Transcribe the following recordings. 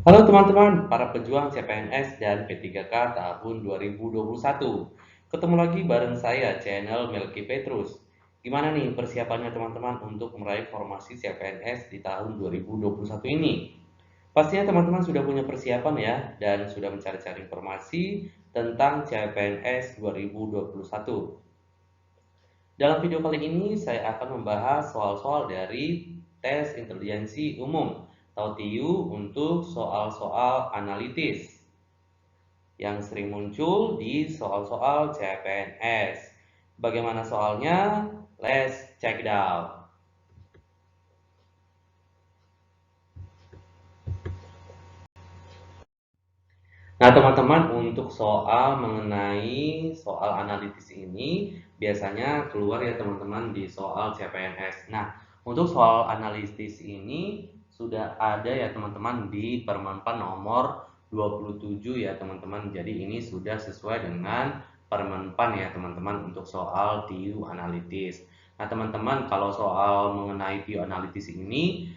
Halo teman-teman, para pejuang CPNS dan P3K tahun 2021. Ketemu lagi bareng saya, channel Melki Petrus. Gimana nih persiapannya teman-teman untuk meraih formasi CPNS di tahun 2021 ini? Pastinya teman-teman sudah punya persiapan ya, dan sudah mencari-cari informasi tentang CPNS 2021. Dalam video kali ini, saya akan membahas soal-soal dari tes intelijensi umum atau TIU untuk soal-soal analitis yang sering muncul di soal-soal CPNS. Bagaimana soalnya? Let's check it out. Nah, teman-teman, untuk soal mengenai soal analitis ini biasanya keluar ya teman-teman di soal CPNS. Nah, untuk soal analitis ini sudah ada ya teman-teman di Permenpan nomor 27 ya teman-teman. Jadi ini sudah sesuai dengan Permenpan ya teman-teman untuk soal TIU analitis. Nah, teman-teman, kalau soal mengenai TIU analitis ini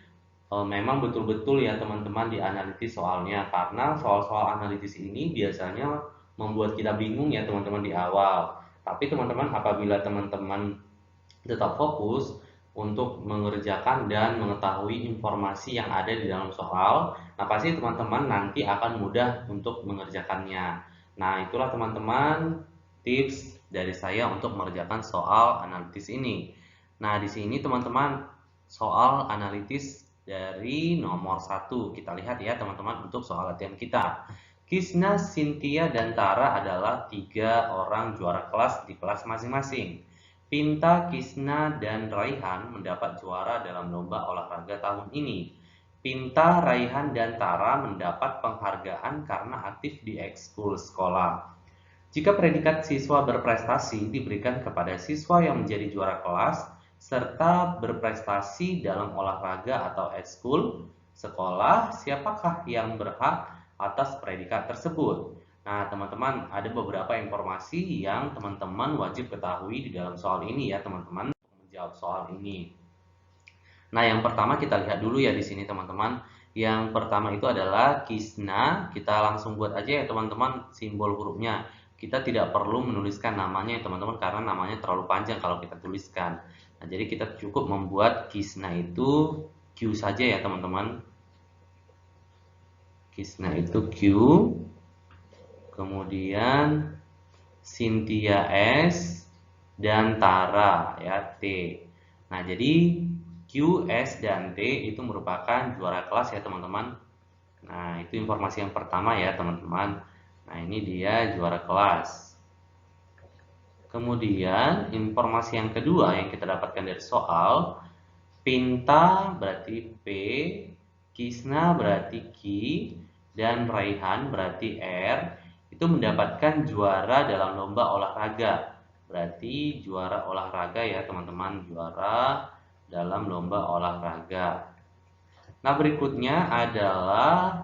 memang betul-betul ya teman-teman dianalitis soalnya, karena soal-soal analitis ini biasanya membuat kita bingung ya teman-teman di awal. Tapi teman-teman, apabila teman-teman tetap fokus untuk mengerjakan dan mengetahui informasi yang ada di dalam soal, nah pasti teman-teman nanti akan mudah untuk mengerjakannya. Nah, itulah teman-teman tips dari saya untuk mengerjakan soal analitis ini. Nah, di sini teman-teman soal analitis dari nomor 1. Kita lihat ya teman-teman untuk soal latihan kita. Kisna, Cynthia, dan Tara adalah 3 orang juara kelas di kelas masing-masing. Pinta, Kisna, dan Raihan mendapat juara dalam lomba olahraga tahun ini. Pinta, Raihan, dan Tara mendapat penghargaan karena aktif di ekskul sekolah. Jika predikat siswa berprestasi diberikan kepada siswa yang menjadi juara kelas serta berprestasi dalam olahraga atau ekskul sekolah, siapakah yang berhak atas predikat tersebut? Nah, teman-teman, ada beberapa informasi yang teman-teman wajib ketahui di dalam soal ini ya, teman-teman, untuk menjawab soal ini. Nah, yang pertama kita lihat dulu ya di sini, teman-teman. Yang pertama itu adalah Kisna. Kita langsung buat aja ya, teman-teman, simbol hurufnya. Kita tidak perlu menuliskan namanya ya, teman-teman, karena namanya terlalu panjang kalau kita tuliskan. Nah, jadi kita cukup membuat Kisna itu Q saja ya, teman-teman. Kisna itu Q. Kemudian Cynthia S dan Tara ya T. Nah, jadi Q, S, dan T itu merupakan juara kelas ya teman-teman. Nah, itu informasi yang pertama ya teman-teman. Nah, ini dia juara kelas. Kemudian informasi yang kedua yang kita dapatkan dari soal, Pinta berarti P, Kisna berarti Q, dan Raihan berarti R, itu mendapatkan juara dalam lomba olahraga. Berarti juara olahraga ya teman-teman, juara dalam lomba olahraga. Nah, berikutnya adalah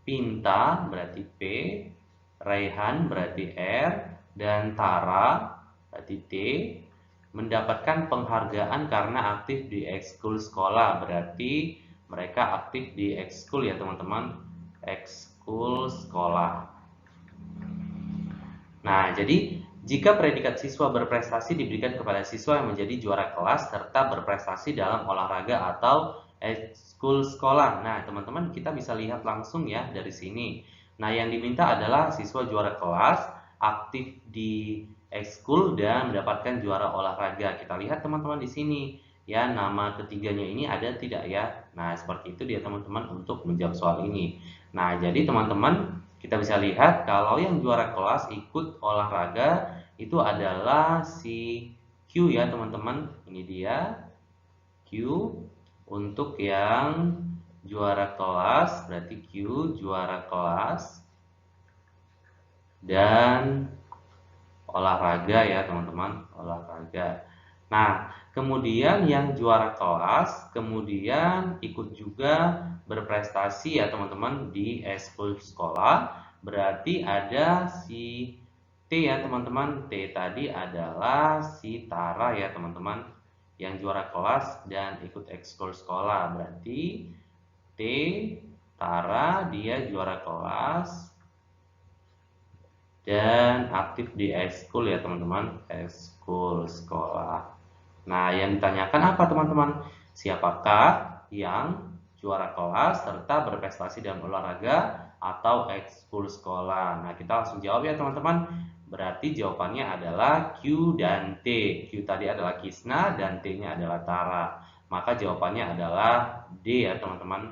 Pinta berarti P, Raihan berarti R, dan Tara berarti T mendapatkan penghargaan karena aktif di ekskul sekolah. Berarti mereka aktif di ekskul ya teman-teman, ekskul sekolah. Nah, jadi jika predikat siswa berprestasi diberikan kepada siswa yang menjadi juara kelas serta berprestasi dalam olahraga atau ekskul sekolah. Nah, teman-teman kita bisa lihat langsung ya dari sini. Nah, yang diminta adalah siswa juara kelas, aktif di ekskul dan mendapatkan juara olahraga. Kita lihat teman-teman di sini. Ya, nama ketiganya ini ada tidak ya? Nah, seperti itu dia teman-teman untuk menjawab soal ini. Nah, jadi teman-teman kita bisa lihat kalau yang juara kelas ikut olahraga itu adalah si Q ya teman-teman. Ini dia Q. Untuk yang juara kelas berarti Q juara kelas dan olahraga ya teman-teman, olahraga. Nah, kemudian yang juara kelas kemudian ikut juga berprestasi ya teman-teman di ekskul sekolah. Berarti ada si T ya teman-teman. T tadi adalah si Tara ya teman-teman, yang juara kelas dan ikut ekskul sekolah. Berarti T Tara, dia juara kelas dan aktif di ekskul ya teman-teman, ekskul sekolah. Nah, yang ditanyakan apa teman-teman? Siapakah yang juara kelas serta berprestasi dalam olahraga atau ekskul sekolah? Nah, kita langsung jawab ya teman-teman. Berarti jawabannya adalah Q dan T. Q tadi adalah Kisna dan T-nya adalah Tara. Maka jawabannya adalah D ya teman-teman.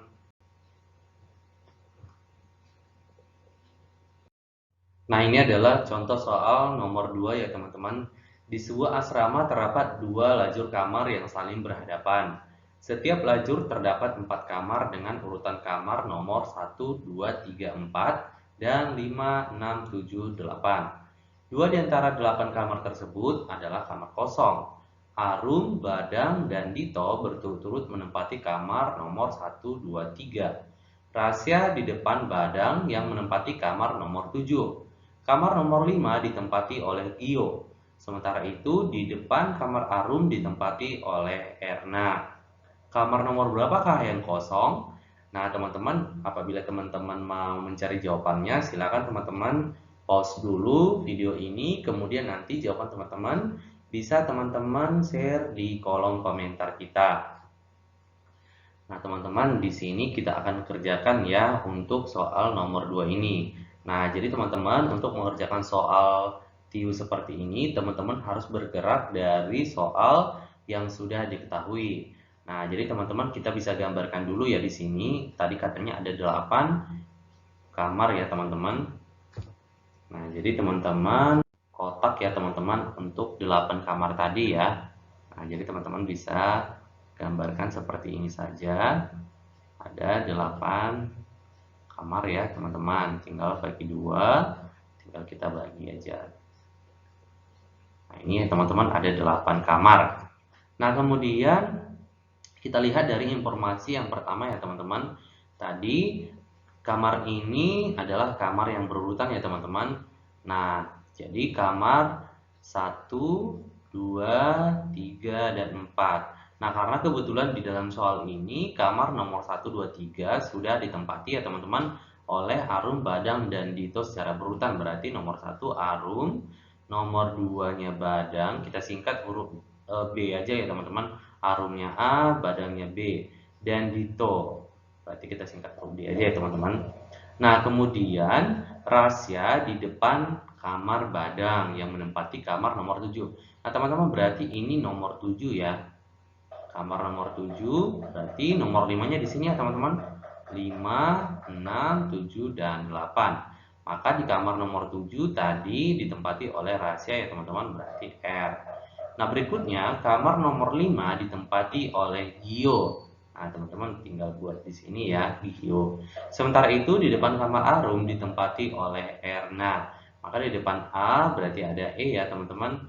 Nah, ini adalah contoh soal nomor 2 ya teman-teman. Di sebuah asrama terdapat 2 lajur kamar yang saling berhadapan. Setiap lajur terdapat 4 kamar dengan urutan kamar nomor 1, 2, 3, 4, dan 5, 6, 7, 8. Dua di antara 8 kamar tersebut adalah kamar kosong. Arum, Badang, dan Dito berturut-turut menempati kamar nomor 1, 2, 3. Rasya di depan Badang yang menempati kamar nomor 7. Kamar nomor 5 ditempati oleh Gio. Sementara itu di depan kamar Arum ditempati oleh Erna. Kamar nomor berapakah yang kosong? Nah, teman-teman, apabila teman-teman mau mencari jawabannya, silakan teman-teman pause dulu video ini, kemudian nanti jawaban teman-teman bisa teman-teman share di kolom komentar kita. Nah, teman-teman, di sini kita akan kerjakan ya untuk soal nomor 2 ini. Nah, jadi teman-teman, untuk mengerjakan soal TIU seperti ini, teman-teman harus bergerak dari soal yang sudah diketahui. Nah, jadi teman-teman kita bisa gambarkan dulu ya di sini. Tadi katanya ada 8 kamar ya teman-teman. Nah, jadi teman-teman kotak ya teman-teman untuk 8 kamar tadi ya. Nah, jadi teman-teman bisa gambarkan seperti ini saja. Ada 8 kamar ya teman-teman, tinggal bagi 2, tinggal kita bagi aja. Nah, ini teman-teman ada 8 kamar. Nah, kemudian kita lihat dari informasi yang pertama ya teman-teman. Tadi kamar ini adalah kamar yang berurutan ya teman-teman. Nah, jadi kamar 1, 2, 3, dan 4. Nah, karena kebetulan di dalam soal ini kamar nomor 1, 2, 3 sudah ditempati ya teman-teman oleh Arum, Badang, dan Dito secara berurutan. Berarti nomor 1 Arum, nomor 2-nya Badang, kita singkat huruf B aja ya teman-teman. Arumnya A, Badangnya B, dan Dito. Berarti kita singkat huruf D aja ya teman-teman. Nah, kemudian Rasya di depan kamar Badang yang menempati kamar nomor 7. Nah, teman-teman berarti ini nomor 7 ya. Kamar nomor 7, berarti nomor 5-nya di sini ya teman-teman. 5, 6, 7, dan 8. Maka di kamar nomor 7 tadi ditempati oleh Rasya ya teman-teman, berarti R. Nah, berikutnya kamar nomor 5 ditempati oleh Gio. Nah, teman-teman tinggal buat di sini ya, Gio. Sementara itu di depan kamar Arum ditempati oleh Erna. Maka di depan A berarti ada E ya, teman-teman.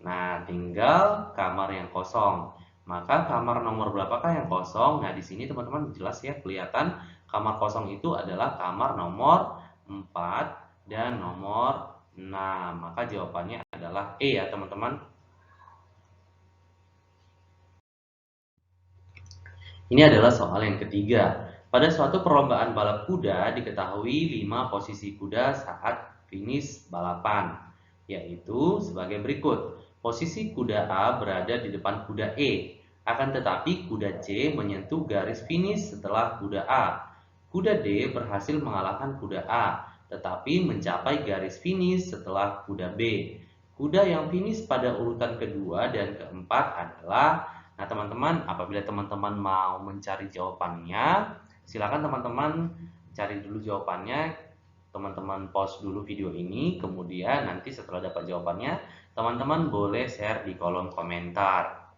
Nah, tinggal kamar yang kosong. Maka kamar nomor berapakah yang kosong? Nah, di sini teman-teman jelas ya kelihatan kamar kosong itu adalah kamar nomor 4 dan nomor 6. Maka jawabannya adalah E ya, teman-teman. Ini adalah soal yang ketiga. Pada suatu perlombaan balap kuda diketahui 5 posisi kuda saat finish balapan, yaitu sebagai berikut. Posisi kuda A berada di depan kuda E, akan tetapi kuda C menyentuh garis finish setelah kuda A. Kuda D berhasil mengalahkan kuda A, tetapi mencapai garis finish setelah kuda B. Kuda yang finish pada urutan kedua dan keempat adalah. Nah, teman-teman, apabila teman-teman mau mencari jawabannya, silakan teman-teman cari dulu jawabannya. Teman-teman pause dulu video ini, kemudian nanti setelah dapat jawabannya, teman-teman boleh share di kolom komentar.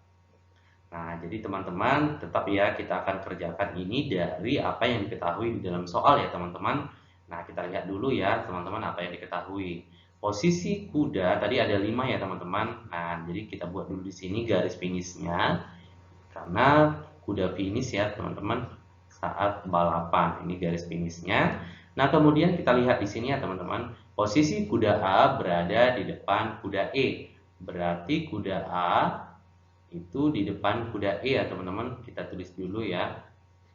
Nah, jadi teman-teman tetap ya kita akan kerjakan ini dari apa yang diketahui di dalam soal ya teman-teman. Nah, kita lihat dulu ya teman-teman apa yang diketahui. Posisi kuda tadi ada 5 ya teman-teman. Nah, jadi kita buat dulu di sini garis finishnya. Karena kuda finish ya teman-teman saat balapan. Ini garis finishnya. Nah, kemudian kita lihat di sini ya teman-teman. Posisi kuda A berada di depan kuda E. Berarti kuda A itu di depan kuda E ya teman-teman. Kita tulis dulu ya.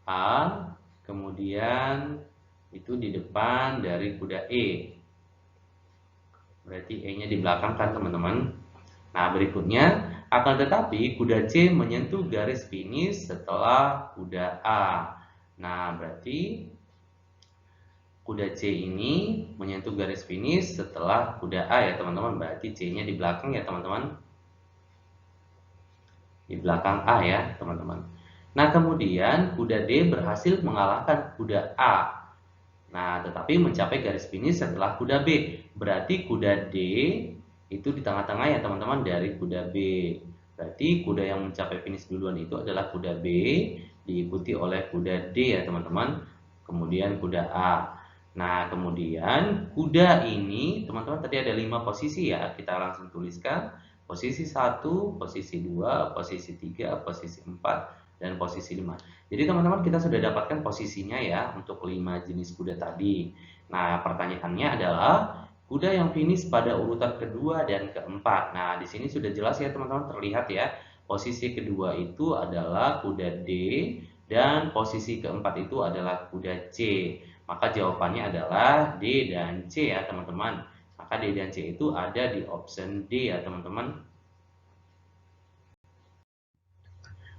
A, kemudian itu di depan dari kuda E. Berarti E-nya di belakang kan teman-teman. Nah berikutnya, akan tetapi kuda C menyentuh garis finish setelah kuda A. Nah berarti kuda C ini menyentuh garis finish setelah kuda A ya teman-teman. Berarti C-nya di belakang ya teman-teman. Di belakang A ya teman-teman. Nah kemudian kuda D berhasil mengalahkan kuda A. Nah tetapi mencapai garis finish setelah kuda B. Berarti kuda D itu di tengah-tengah ya teman-teman dari kuda B. Berarti kuda yang mencapai finish duluan itu adalah kuda B, diikuti oleh kuda D ya teman-teman. Kemudian kuda A. Nah kemudian kuda ini teman-teman tadi ada 5 posisi ya. Kita langsung tuliskan. Posisi 1, posisi 2, posisi 3, posisi 4, dan posisi 5. Jadi teman-teman kita sudah dapatkan posisinya ya untuk 5 jenis kuda tadi. Nah pertanyaannya adalah kuda yang finish pada urutan kedua dan keempat. Nah di sini sudah jelas ya teman-teman, terlihat ya. Posisi kedua itu adalah kuda D dan posisi keempat itu adalah kuda C. Maka jawabannya adalah D dan C ya teman-teman. Maka D dan C itu ada di option D ya teman-teman.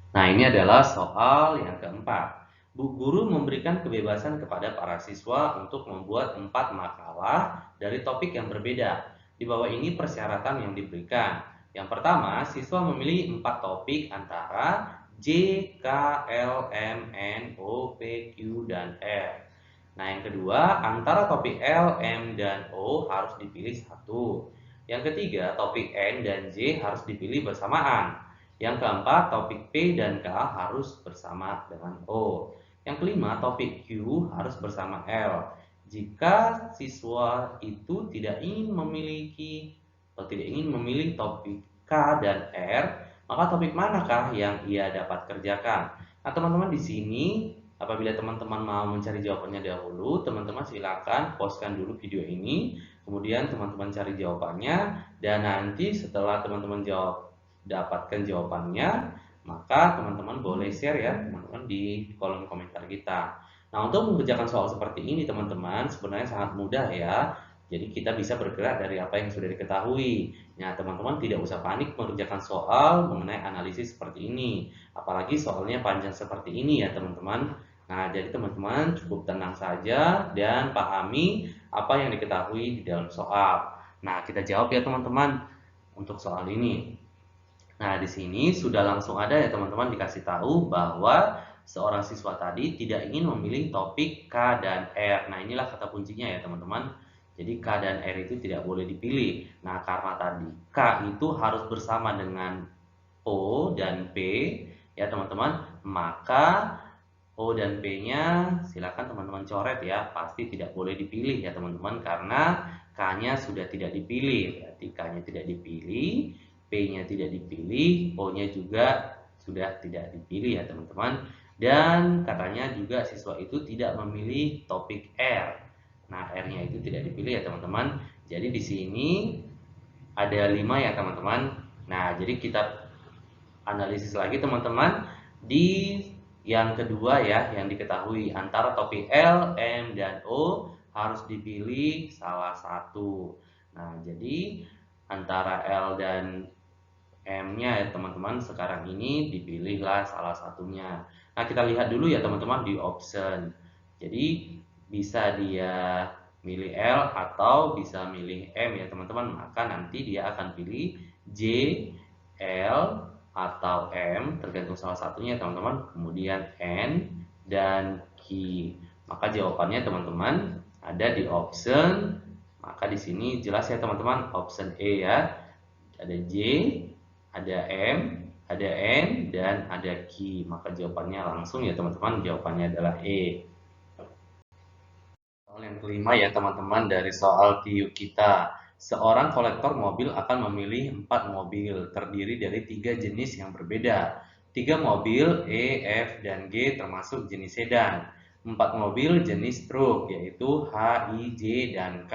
Nah ini adalah soal yang keempat. Bu Guru memberikan kebebasan kepada para siswa untuk membuat 4 makalah dari topik yang berbeda. Di bawah ini persyaratan yang diberikan. Yang pertama, siswa memilih 4 topik antara J, K, L, M, N, O, P, Q, dan R. Nah, yang kedua, antara topik L, M, dan O harus dipilih satu. Yang ketiga, topik N dan J harus dipilih bersamaan. Yang keempat, topik P dan K harus bersama dengan O. Yang kelima, topik Q harus bersama L. Jika siswa itu tidak ingin memilih topik K dan R, maka topik manakah yang ia dapat kerjakan? Nah, teman-teman di sini apabila teman-teman mau mencari jawabannya dahulu, teman-teman silakan pauskan dulu video ini, kemudian teman-teman cari jawabannya, dan nanti setelah teman-teman dapatkan jawabannya, maka teman-teman boleh share ya teman-teman di kolom komentar kita. Nah untuk mengerjakan soal seperti ini teman-teman sebenarnya sangat mudah ya. Jadi kita bisa bergerak dari apa yang sudah diketahui. Nah teman-teman tidak usah panik mengerjakan soal mengenai analisis seperti ini. Apalagi soalnya panjang seperti ini ya teman-teman. Nah jadi teman-teman cukup tenang saja dan pahami apa yang diketahui di dalam soal. Nah kita jawab ya teman-teman untuk soal ini. Nah, di sini sudah langsung ada ya teman-teman dikasih tahu bahwa seorang siswa tadi tidak ingin memilih topik K dan R. Nah, inilah kata kuncinya ya teman-teman. Jadi K dan R itu tidak boleh dipilih. Nah, karena tadi K itu harus bersama dengan O dan P ya teman-teman, maka O dan P-nya silakan teman-teman coret ya. Pasti tidak boleh dipilih ya teman-teman karena K-nya sudah tidak dipilih. Berarti K-nya tidak dipilih, P-nya tidak dipilih, O-nya juga sudah tidak dipilih ya teman-teman. Dan katanya juga siswa itu tidak memilih topik R. Nah, R-nya itu tidak dipilih ya teman-teman. Jadi di sini ada 5 ya teman-teman. Nah, jadi kita analisis lagi teman-teman di yang kedua ya, yang diketahui antara topik L, M, dan O harus dipilih salah satu. Nah, jadi antara L dan M-nya ya teman-teman sekarang ini dipilihlah salah satunya. Nah, kita lihat dulu ya teman-teman di option. Jadi bisa dia milih L atau bisa milih M ya teman-teman. Maka nanti dia akan pilih J, L, atau M tergantung salah satunya teman-teman. Kemudian N dan Q. Maka jawabannya teman-teman ada di option. Maka di sini jelas ya teman-teman, option E ya. Ada J, ada M, ada N, dan ada Q. Maka jawabannya langsung ya teman-teman, jawabannya adalah E. Soal yang kelima ya teman-teman dari soal TIUK kita. Seorang kolektor mobil akan memilih 4 mobil terdiri dari 3 jenis yang berbeda. 3 mobil E, F, dan G termasuk jenis sedan. 4 mobil jenis truk yaitu H, I, J, dan K.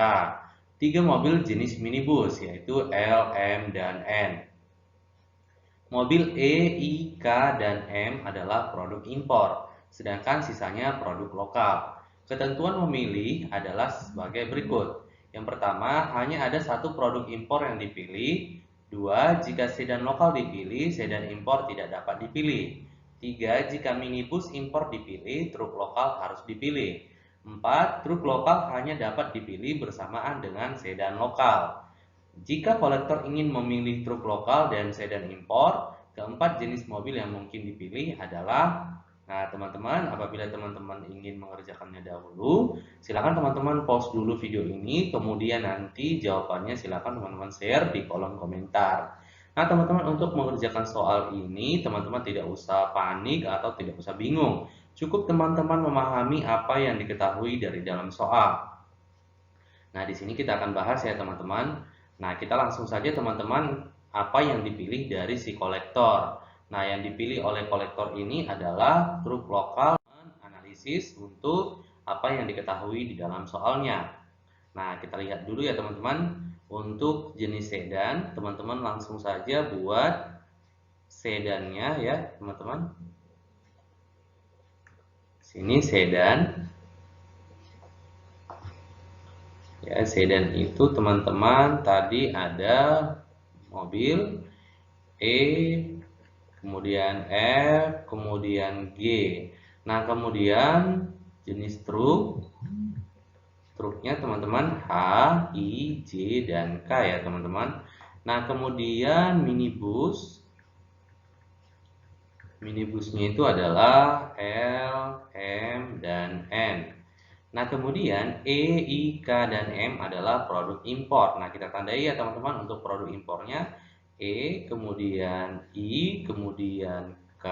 3 mobil jenis minibus yaitu L, M, dan N. Mobil E, I, K, dan M adalah produk impor. sedangkan sisanya produk lokal. Ketentuan memilih adalah sebagai berikut. Yang pertama, hanya ada satu produk impor yang dipilih. Dua, jika sedan lokal dipilih, sedan impor tidak dapat dipilih. Tiga, jika minibus impor dipilih, truk lokal harus dipilih. Empat, truk lokal hanya dapat dipilih bersamaan dengan sedan lokal. Jika kolektor ingin memilih truk lokal dan sedan impor, keempat jenis mobil yang mungkin dipilih adalah, nah teman-teman, apabila teman-teman ingin mengerjakannya dahulu, silakan teman-teman pause dulu video ini, kemudian nanti jawabannya silakan teman-teman share di kolom komentar. Nah teman-teman, untuk mengerjakan soal ini, teman-teman tidak usah panik atau tidak usah bingung. Cukup teman-teman memahami apa yang diketahui dari dalam soal. Nah, di sini kita akan bahas ya teman-teman. Nah, kita langsung saja teman-teman apa yang dipilih dari si kolektor. Nah, yang dipilih oleh kolektor ini adalah truk lokal analisis untuk apa yang diketahui di dalam soalnya. Nah, kita lihat dulu ya teman-teman. Untuk jenis sedan, teman-teman langsung saja buat sedannya ya teman-teman. Sini sedan. Ya, sedan itu teman-teman tadi ada mobil E, kemudian F, kemudian G. Nah, kemudian jenis truknya teman-teman H, I, J, dan K ya teman-teman. Nah, kemudian minibusnya itu adalah L, M, dan N. Nah, kemudian E, I, K, dan M adalah produk impor. Nah, kita tandai ya teman-teman untuk produk impornya. E, kemudian I, kemudian K,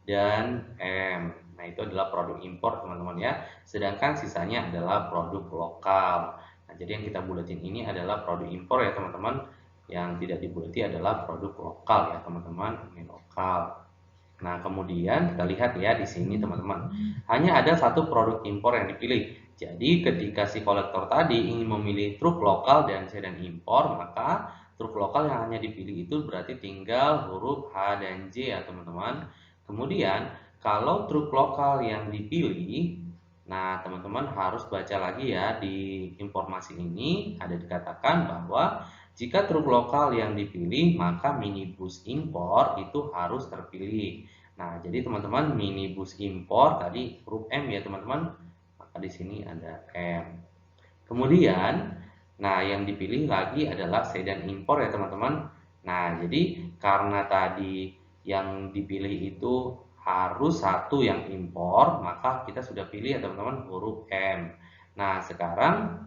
dan M. Nah, itu adalah produk impor teman-teman ya. Sedangkan sisanya adalah produk lokal. Nah, jadi yang kita bulatin ini adalah produk impor ya teman-teman. Yang tidak dibulati adalah produk lokal ya teman-teman. Ini lokal. Nah, kemudian kita lihat ya di sini teman-teman. Hanya ada satu produk impor yang dipilih. Jadi ketika si kolektor tadi ingin memilih truk lokal dan sedan impor, maka truk lokal yang hanya dipilih itu berarti tinggal huruf H dan J ya teman-teman. Kemudian kalau truk lokal yang dipilih, nah teman-teman harus baca lagi ya di informasi ini ada dikatakan bahwa jika truk lokal yang dipilih, maka minibus impor itu harus terpilih. Nah, jadi teman-teman minibus impor tadi huruf M ya teman-teman. Maka di sini ada M. Kemudian, nah yang dipilih lagi adalah sedan impor ya teman-teman. Nah, jadi karena tadi yang dipilih itu harus satu yang impor, maka kita sudah pilih ya teman-teman huruf M. Nah, sekarang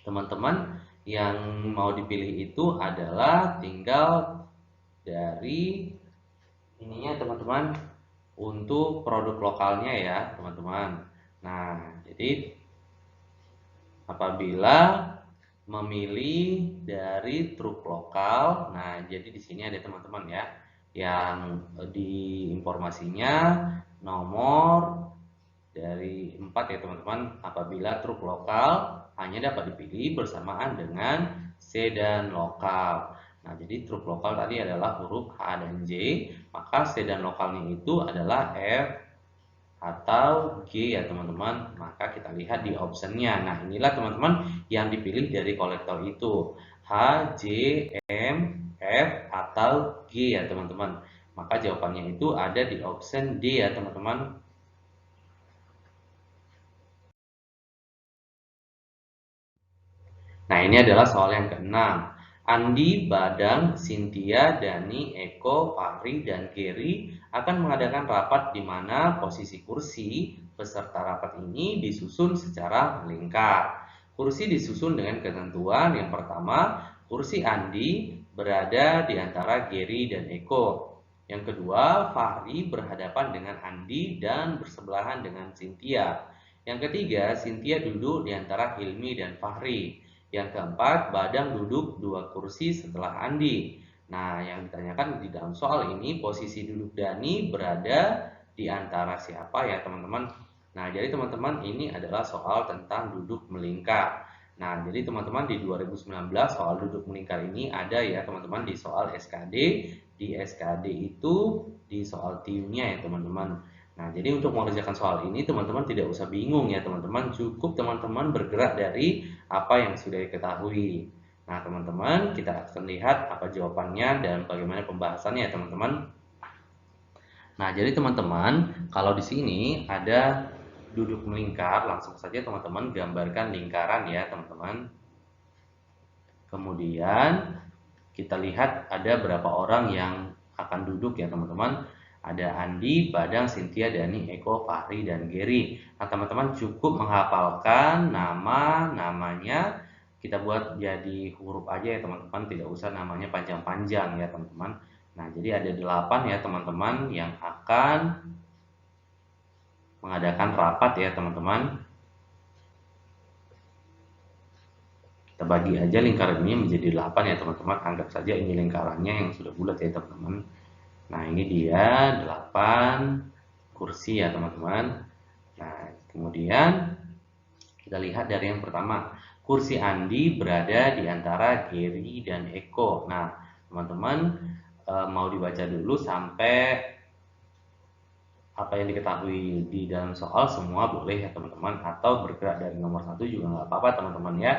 teman-teman yang mau dipilih itu adalah tinggal dari ininya teman-teman untuk produk lokalnya ya teman-teman. Nah, jadi apabila memilih dari truk lokal, nah jadi di sini ada teman-teman ya yang di informasinya nomor dari 4 ya teman-teman, apabila truk lokal hanya dapat dipilih bersamaan dengan sedan lokal. Nah, jadi truk lokal tadi adalah huruf H dan J, maka sedan lokalnya itu adalah F atau G ya teman-teman. Maka kita lihat di optionnya. Nah, inilah teman-teman yang dipilih dari kolektor itu. H, J, M, F, atau G ya teman-teman. Maka jawabannya itu ada di option D ya teman-teman. Nah, ini adalah soal yang keenam. Andi, Badang, Cynthia, Dani, Eko, Fahri, dan Gary akan mengadakan rapat di mana posisi kursi peserta rapat ini disusun secara melingkar. Kursi disusun dengan ketentuan yang pertama, kursi Andi berada di antara Gary dan Eko. Yang kedua, Fahri berhadapan dengan Andi dan bersebelahan dengan Cynthia. Yang ketiga, Cynthia duduk di antara Hilmi dan Fahri. Yang keempat, Badang duduk 2 kursi setelah Andi. Nah, yang ditanyakan di dalam soal ini, posisi duduk Dani berada di antara siapa ya teman-teman? Nah, jadi teman-teman ini adalah soal tentang duduk melingkar. Nah, jadi teman-teman di 2019 soal duduk melingkar ini ada ya teman-teman di soal SKD. Di SKD itu di soal TIU-nya ya teman-teman. Nah, jadi untuk mengerjakan soal ini teman-teman tidak usah bingung ya teman-teman, cukup teman-teman bergerak dari apa yang sudah diketahui. Nah, teman-teman, kita akan lihat apa jawabannya dan bagaimana pembahasannya ya teman-teman. Nah, jadi teman-teman, kalau di sini ada duduk melingkar, langsung saja teman-teman gambarkan lingkaran ya teman-teman. Kemudian kita lihat ada berapa orang yang akan duduk ya teman-teman. Ada Andi, Badang, Cynthia, Dani, Eko, Fahri, dan Gary. Nah teman-teman cukup menghafalkan namanya. Kita buat jadi huruf aja ya teman-teman, tidak usah namanya panjang-panjang ya teman-teman. Nah jadi ada 8 ya teman-teman yang akan mengadakan rapat ya teman-teman. Kita bagi aja lingkaran ini menjadi 8 ya teman-teman. Anggap saja ini lingkarannya yang sudah bulat ya teman-teman. Nah ini dia 8 kursi ya teman-teman. Nah kemudian kita lihat dari yang pertama. Kursi Andi berada di antara Gary dan Eko. Nah teman-teman mau dibaca dulu sampai apa yang diketahui di dalam soal semua boleh ya teman-teman. Atau bergerak dari nomor 1 juga nggak apa-apa teman-teman ya.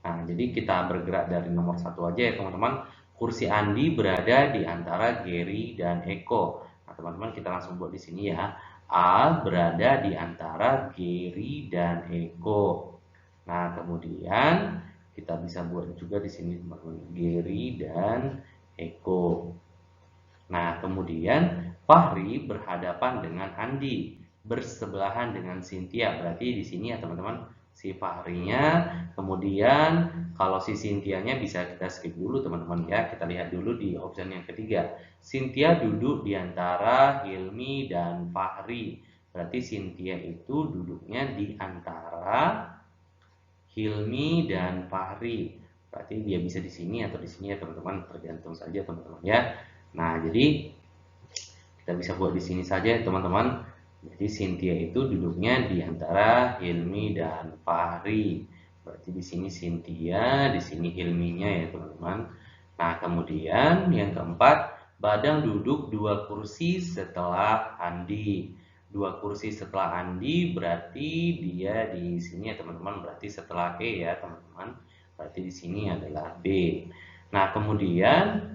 Nah, jadi kita bergerak dari nomor 1 aja ya teman-teman. Kursi Andi berada di antara Gary dan Eko. Nah, teman-teman kita langsung buat di sini ya. A berada di antara Gary dan Eko. Nah, kemudian kita bisa buat juga di sini teman-teman, Gary dan Eko. Nah, kemudian Fahri berhadapan dengan Andi, bersebelahan dengan Cynthia. Berarti di sini ya teman-teman, si Fahrinya, kemudian kalau si Cynthia-nya bisa kita skip dulu teman-teman ya. Kita lihat dulu di option yang ketiga. Cynthia duduk di antara Hilmi dan Fahri. Berarti Cynthia itu duduknya di antara Hilmi dan Fahri. Berarti dia bisa di sini atau di sini ya teman-teman, tergantung saja teman-teman ya. Nah, jadi kita bisa buat di sini saja teman-teman. Jadi Cynthia itu duduknya di antara Hilmi dan Fahri. Berarti di sini Cynthia, di sini Hilminya ya teman-teman. Nah, kemudian yang keempat, Badang duduk 2 kursi setelah Andi. 2 kursi setelah Andi berarti dia di sini ya teman-teman, berarti setelah E ya teman-teman. Berarti di sini adalah B. Nah, kemudian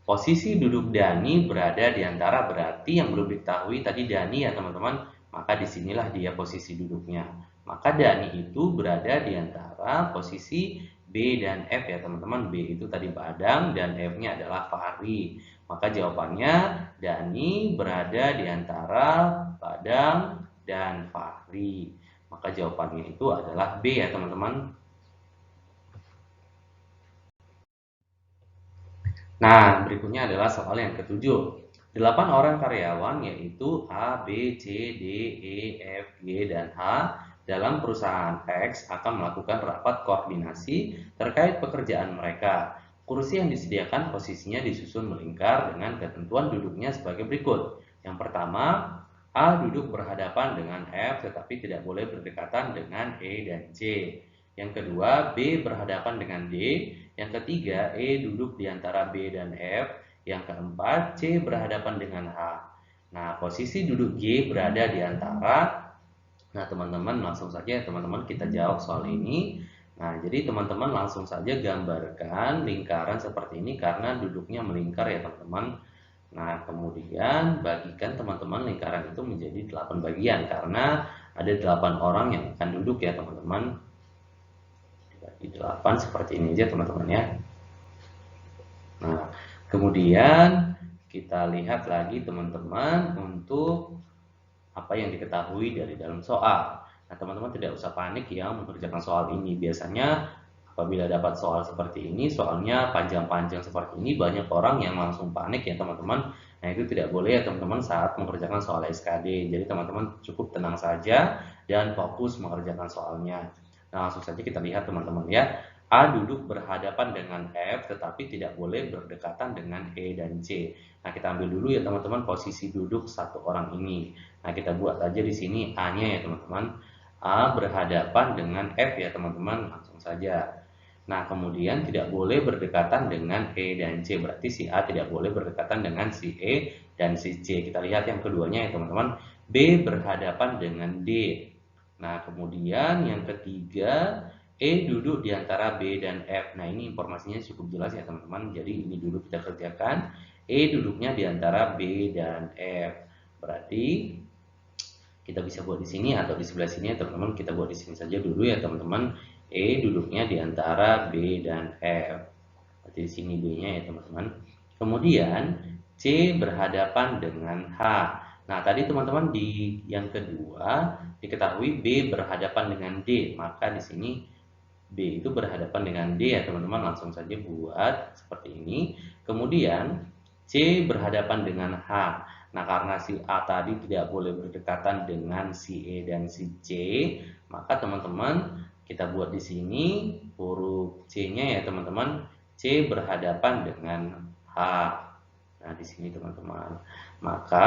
posisi duduk Dani berada di antara, berarti yang belum diketahui tadi Dani ya teman-teman, maka disinilah dia posisi duduknya. Maka Dani itu berada di antara posisi B dan F ya teman-teman. B itu tadi Badang dan F-nya adalah Fahri. Maka jawabannya Dani berada di antara Badang dan Fahri. Maka jawabannya itu adalah B ya teman-teman. Nah, berikutnya adalah soal yang ketujuh. 8 orang karyawan yaitu A, B, C, D, E, F, G, dan H dalam perusahaan X akan melakukan rapat koordinasi terkait pekerjaan mereka. Kursi yang disediakan posisinya disusun melingkar dengan ketentuan duduknya sebagai berikut. Yang pertama, A duduk berhadapan dengan F tetapi tidak boleh berdekatan dengan E dan C. Yang kedua, B berhadapan dengan D. Yang ketiga, E duduk di antara B dan F. Yang keempat, C berhadapan dengan H. Nah, posisi duduk G berada di antara. Nah, teman-teman langsung saja teman-teman kita jawab soal ini. Nah, jadi teman-teman langsung saja gambarkan lingkaran seperti ini karena duduknya melingkar ya teman-teman. Nah, kemudian bagikan teman-teman lingkaran itu menjadi 8 bagian karena ada 8 orang yang akan duduk ya teman-teman. Di 8 seperti ini aja teman-teman ya. Nah, kemudian kita lihat lagi teman-teman untuk apa yang diketahui dari dalam soal. Nah, teman-teman tidak usah panik ya mengerjakan soal ini. Biasanya apabila dapat soal seperti ini, soalnya panjang-panjang seperti ini, banyak orang yang langsung panik ya teman-teman. Nah, itu tidak boleh ya teman-teman saat mengerjakan soal SKD. Jadi teman-teman cukup tenang saja dan fokus mengerjakan soalnya. Nah, langsung saja kita lihat teman-teman ya. A duduk berhadapan dengan F tetapi tidak boleh berdekatan dengan E dan C. Nah, kita ambil dulu ya teman-teman posisi duduk satu orang ini. Nah, kita buat aja di sini A-nya ya teman-teman. A berhadapan dengan F ya teman-teman, langsung saja. Nah, kemudian tidak boleh berdekatan dengan E dan C. Berarti si A tidak boleh berdekatan dengan si E dan si C. Kita lihat yang keduanya ya teman-teman. B berhadapan dengan D. Nah, kemudian yang ketiga, E duduk di antara B dan F. Nah, ini informasinya cukup jelas ya teman-teman. Jadi ini dulu kita kerjakan. E duduknya di antara B dan F. Berarti kita bisa buat di sini atau di sebelah sini ya teman-teman. Kita buat di sini saja dulu ya teman-teman. E duduknya di antara B dan F. Berarti di sini B-nya ya teman-teman. Kemudian C berhadapan dengan H. Nah, tadi teman-teman di yang kedua diketahui B berhadapan dengan D, maka di sini B itu berhadapan dengan D ya teman-teman, langsung saja buat seperti ini. Kemudian C berhadapan dengan H. Nah, karena si A tadi tidak boleh berdekatan dengan si E dan si C, maka teman-teman kita buat di sini huruf C-nya ya teman-teman, C berhadapan dengan H. Nah, di sini teman-teman. Maka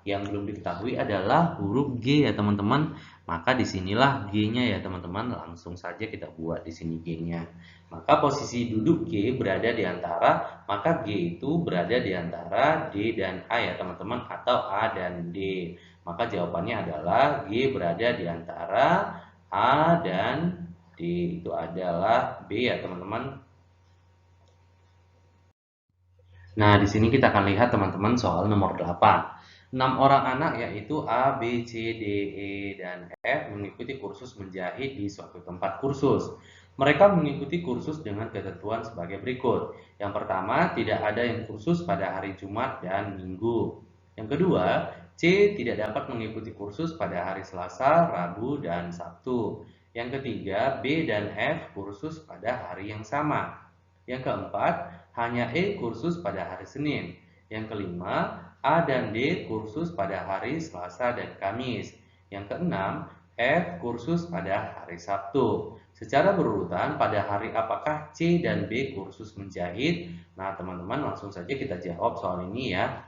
yang belum diketahui adalah huruf G ya teman-teman. Maka disinilah G-nya ya teman-teman. Langsung saja kita buat di sini G-nya. Maka posisi duduk G berada di antara, maka G itu berada di antara D dan A ya teman-teman, atau A dan D. Maka jawabannya adalah G berada di antara A dan D. Itu adalah B ya teman-teman. Nah, di sini kita akan lihat teman-teman soal nomor 8. 6 orang anak yaitu A, B, C, D, E, dan F mengikuti kursus menjahit di suatu tempat kursus. Mereka mengikuti kursus dengan ketentuan sebagai berikut. Yang pertama, tidak ada yang kursus pada hari Jumat dan Minggu. Yang kedua, C tidak dapat mengikuti kursus pada hari Selasa, Rabu, dan Sabtu. Yang ketiga, B dan F kursus pada hari yang sama. Yang keempat, hanya E kursus pada hari Senin. Yang kelima, A dan D kursus pada hari Selasa dan Kamis. Yang keenam, F kursus pada hari Sabtu. Secara berurutan, pada hari apakah C dan B kursus menjahit? Nah, teman-teman langsung saja kita jawab soal ini ya.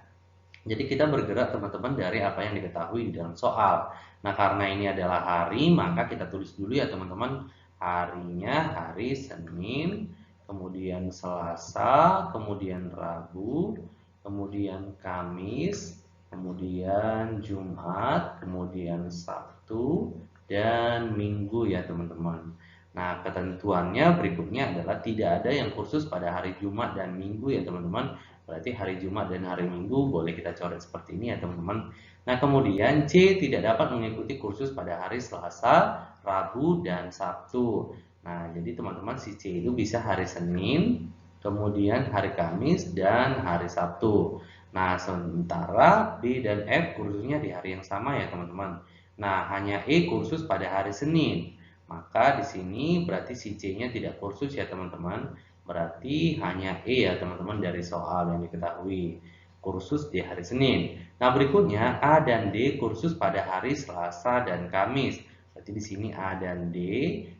Jadi kita bergerak teman-teman dari apa yang diketahui di dalam soal. Nah, karena ini adalah hari, maka kita tulis dulu ya teman-teman. Harinya hari Senin, kemudian Selasa, kemudian Rabu, kemudian Kamis, kemudian Jumat, kemudian Sabtu, dan Minggu ya teman-teman. Nah, ketentuannya berikutnya adalah tidak ada yang kursus pada hari Jumat dan Minggu ya teman-teman. Berarti hari Jumat dan hari Minggu boleh kita coret seperti ini ya teman-teman. Nah, kemudian C tidak dapat mengikuti kursus pada hari Selasa, Rabu, dan Sabtu. Nah, jadi teman-teman si C itu bisa hari Senin, kemudian hari Kamis, dan hari Sabtu. Nah, sementara B dan F kursusnya di hari yang sama ya teman-teman. Nah, hanya E kursus pada hari Senin. Maka di sini berarti si C-nya tidak kursus ya teman-teman. Berarti hanya E ya teman-teman dari soal yang diketahui. Kursus di hari Senin. Nah, berikutnya A dan D kursus pada hari Selasa dan Kamis. Berarti di sini A dan D,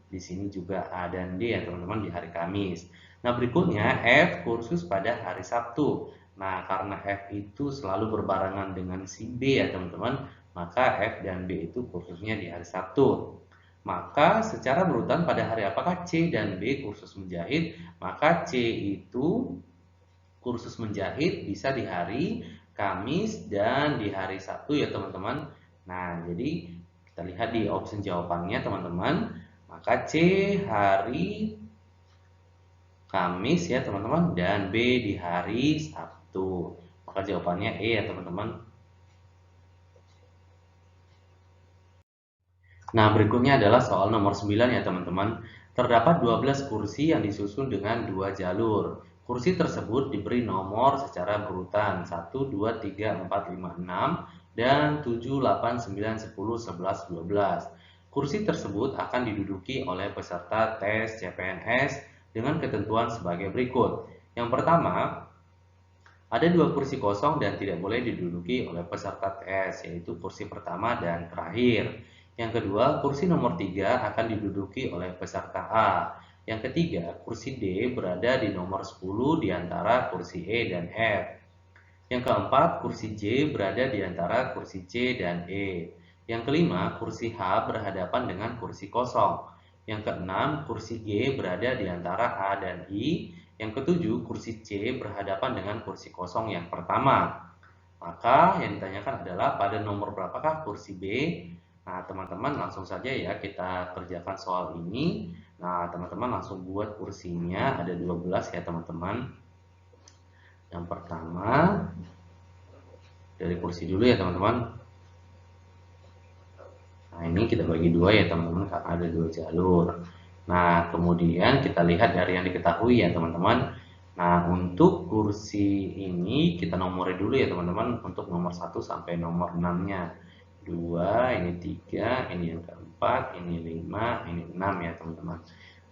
di sini juga A dan D ya teman-teman di hari Kamis. Nah, berikutnya F kursus pada hari Sabtu. Nah, karena F itu selalu berbarengan dengan si B ya teman-teman, maka F dan B itu kursusnya di hari Sabtu. Maka secara berurutan pada hari apakah C dan B kursus menjahit? Maka C itu kursus menjahit bisa di hari Kamis dan di hari Sabtu ya teman-teman. Nah, jadi kita lihat di opsi jawabannya teman-teman. Maka C hari Kamis ya teman-teman dan B di hari Sabtu. Maka jawabannya E ya teman-teman. Nah, berikutnya adalah soal nomor 9 ya teman-teman. Terdapat 12 kursi yang disusun dengan 2 jalur. Kursi tersebut diberi nomor secara berurutan 1, 2, 3, 4, 5, 6, dan 7, 8, 9, 10, 11, 12. Kursi tersebut akan diduduki oleh peserta tes CPNS dengan ketentuan sebagai berikut. Yang pertama, ada 2 kursi kosong dan tidak boleh diduduki oleh peserta tes, yaitu kursi pertama dan terakhir. Yang kedua, kursi nomor 3 akan diduduki oleh peserta A. Yang ketiga, kursi D berada di nomor 10 di antara kursi E dan F. Yang keempat, kursi J berada di antara kursi C dan E. Yang kelima, kursi H berhadapan dengan kursi kosong. Yang keenam, kursi G berada di antara A dan I. Yang ketujuh, kursi C berhadapan dengan kursi kosong yang pertama. Maka yang ditanyakan adalah pada nomor berapakah kursi B? Nah, teman-teman langsung saja ya kita kerjakan soal ini. Nah, teman-teman langsung buat kursinya ada 12 ya teman-teman. Yang pertama dari kursi dulu ya teman-teman. Nah, ini kita bagi dua ya teman-teman karena ada dua jalur. Nah, kemudian kita lihat dari yang diketahui ya teman-teman. Nah, untuk kursi ini kita nomori dulu ya teman-teman untuk nomor 1 sampai nomor 6-nya. 2, ini 3, ini yang keempat, ini 5, ini 6 ya teman-teman.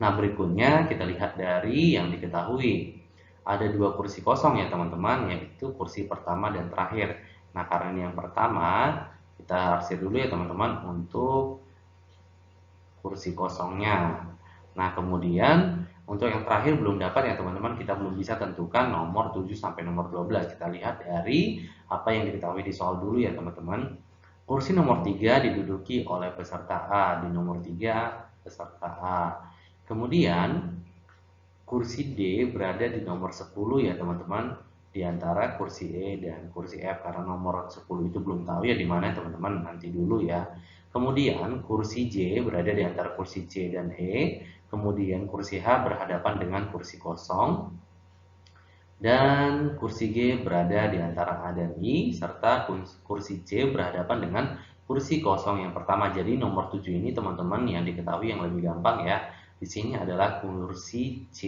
Nah, berikutnya kita lihat dari yang diketahui. Ada dua kursi kosong ya teman-teman, yaitu kursi pertama dan terakhir. Nah, karena ini yang pertama, kita arsir dulu ya teman-teman untuk kursi kosongnya. Nah, kemudian untuk yang terakhir belum dapat ya teman-teman, kita belum bisa tentukan nomor 7 sampai nomor 12. Kita lihat dari apa yang diketahui di soal dulu ya teman-teman. Kursi nomor 3 diduduki oleh peserta A, di nomor 3 peserta A. Kemudian kursi D berada di nomor 10 ya teman-teman, di antara kursi E dan kursi F, karena nomor 10 itu belum tahu ya di mana teman-teman, nanti dulu ya. Kemudian kursi J berada di antara kursi C dan E, kemudian kursi H berhadapan dengan kursi kosong, dan kursi G berada di antara A dan I, serta kursi C berhadapan dengan kursi kosong yang pertama. Jadi nomor 7 ini teman-teman yang diketahui yang lebih gampang ya. Di sini adalah kursi C.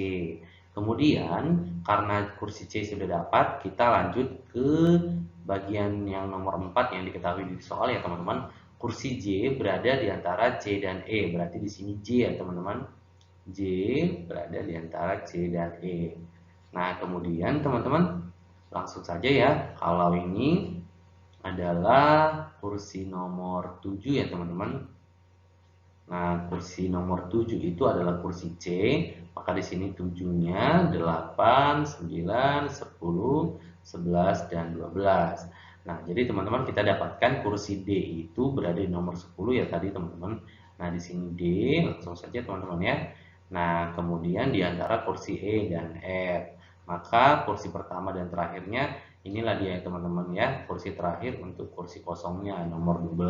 Kemudian karena kursi C sudah dapat, kita lanjut ke bagian yang nomor 4 yang diketahui di soal ya teman-teman. Kursi J berada di antara C dan E. Berarti di sini J ya teman-teman. J berada di antara C dan E. Nah, kemudian teman-teman langsung saja ya, kalau ini adalah kursi nomor 7 ya teman-teman. Nah, kursi nomor 7 itu adalah kursi C, maka di sini 7-nya 8, 9, 10, 11, dan 12. Nah, jadi teman-teman kita dapatkan kursi D itu berada di nomor 10 ya tadi teman-teman. Nah, di sini D, langsung saja teman-teman ya. Nah, kemudian di antara kursi E dan F. Maka kursi pertama dan terakhirnya inilah dia teman-teman ya, kursi terakhir untuk kursi kosongnya nomor 12.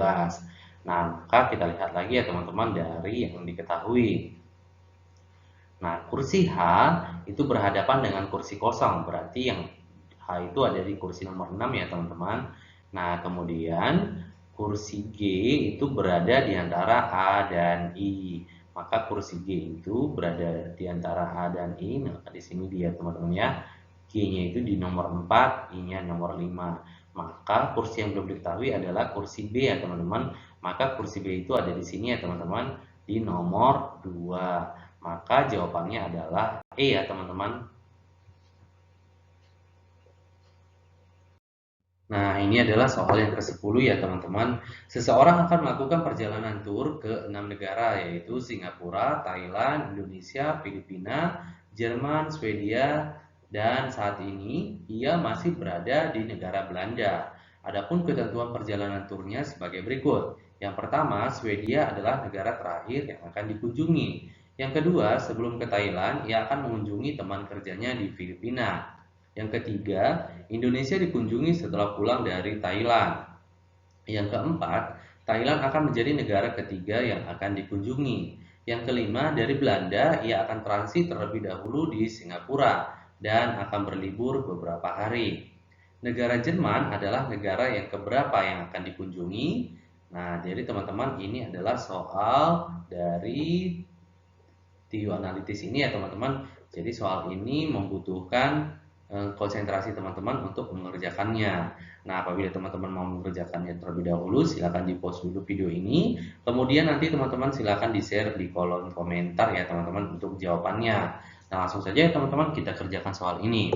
Nah, maka kita lihat lagi ya teman-teman dari yang diketahui. Nah, kursi H itu berhadapan dengan kursi kosong, berarti yang H itu ada di kursi nomor 6 ya teman-teman. Nah, kemudian kursi G itu berada di antara A dan I. Maka kursi G itu berada di antara A dan I. Nah, di sini dia teman-teman ya. G-nya itu di nomor 4, I-nya nomor 5. Maka kursi yang belum diketahui adalah kursi B ya teman-teman. Maka kursi B itu ada di sini ya teman-teman, di nomor 2. Maka jawabannya adalah E ya teman-teman. Nah, ini adalah soal yang ke-10 ya teman-teman. Seseorang akan melakukan perjalanan tur ke 6 negara, yaitu Singapura, Thailand, Indonesia, Filipina, Jerman, Swedia, dan saat ini ia masih berada di negara Belanda. Adapun ketentuan perjalanan turnya sebagai berikut. Yang pertama, Swedia adalah negara terakhir yang akan dikunjungi. Yang kedua, sebelum ke Thailand, ia akan mengunjungi teman kerjanya di Filipina. Yang ketiga, Indonesia dikunjungi setelah pulang dari Thailand. Yang keempat, Thailand akan menjadi negara ketiga yang akan dikunjungi. Yang kelima, dari Belanda, ia akan transit terlebih dahulu di Singapura dan akan berlibur beberapa hari. Negara Jerman adalah negara yang keberapa yang akan dikunjungi. Nah, jadi teman-teman ini adalah soal dari TU analitis ini ya teman-teman. Jadi soal ini membutuhkan konsentrasi teman-teman untuk mengerjakannya. Nah, apabila teman-teman mau mengerjakannya terlebih dahulu, silakan di-pause dulu video ini. Kemudian nanti teman-teman silakan di-share di kolom komentar ya teman-teman untuk jawabannya. Nah, langsung saja ya teman-teman kita kerjakan soal ini.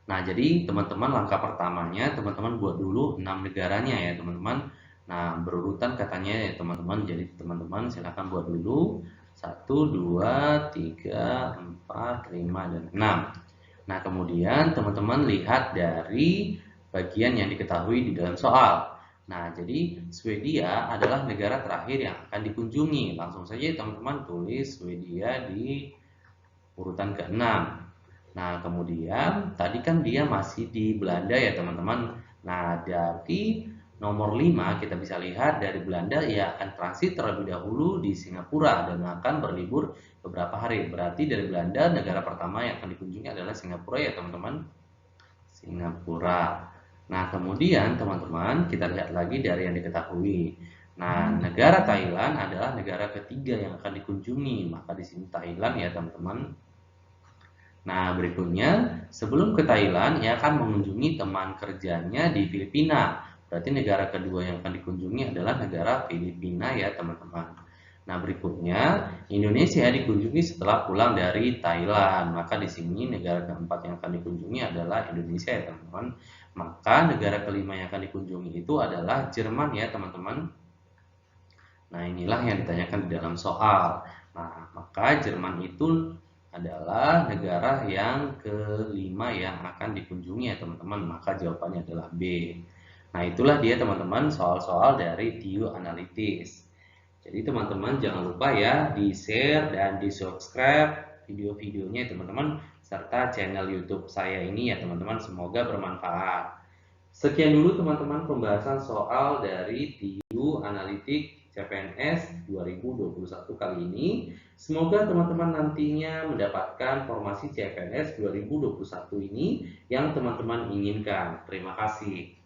Nah, jadi teman-teman langkah pertamanya teman-teman buat dulu 6 negaranya ya teman-teman. Nah, berurutan katanya ya teman-teman. Jadi teman-teman silakan buat dulu 1, 2, 3, 4, 5, dan 6. Nah, kemudian teman-teman lihat dari bagian yang diketahui di dalam soal. Nah, jadi Swedia adalah negara terakhir yang akan dikunjungi. Langsung saja teman-teman tulis Swedia di urutan ke-6. Nah, kemudian tadi kan dia masih di Belanda ya teman-teman. Nah, dari nomor 5 kita bisa lihat dari Belanda ia akan transit terlebih dahulu di Singapura dan akan berlibur beberapa hari. Berarti dari Belanda negara pertama yang akan dikunjungi adalah Singapura ya teman-teman. Singapura. Nah, kemudian teman-teman kita lihat lagi dari yang diketahui. Nah, negara Thailand adalah negara ketiga yang akan dikunjungi. Maka di sini Thailand ya teman-teman. Nah, berikutnya sebelum ke Thailand ia akan mengunjungi teman kerjanya di Filipina. Berarti negara kedua yang akan dikunjungi adalah negara Filipina ya teman-teman. Nah, berikutnya Indonesia dikunjungi setelah pulang dari Thailand. Maka di sini negara keempat yang akan dikunjungi adalah Indonesia ya teman-teman. Maka negara kelima yang akan dikunjungi itu adalah Jerman ya teman-teman. Nah, inilah yang ditanyakan di dalam soal. Nah, maka Jerman itu adalah negara yang kelima yang akan dikunjungi ya teman-teman. Maka jawabannya adalah B. Nah, itulah dia teman-teman soal-soal dari TIU Analytics. Jadi teman-teman jangan lupa ya di-share dan di-subscribe video-videonya teman-teman serta channel YouTube saya ini ya teman-teman, semoga bermanfaat. Sekian dulu teman-teman pembahasan soal dari TIU Analitik CPNS 2021 kali ini. Semoga teman-teman nantinya mendapatkan formasi CPNS 2021 ini yang teman-teman inginkan. Terima kasih.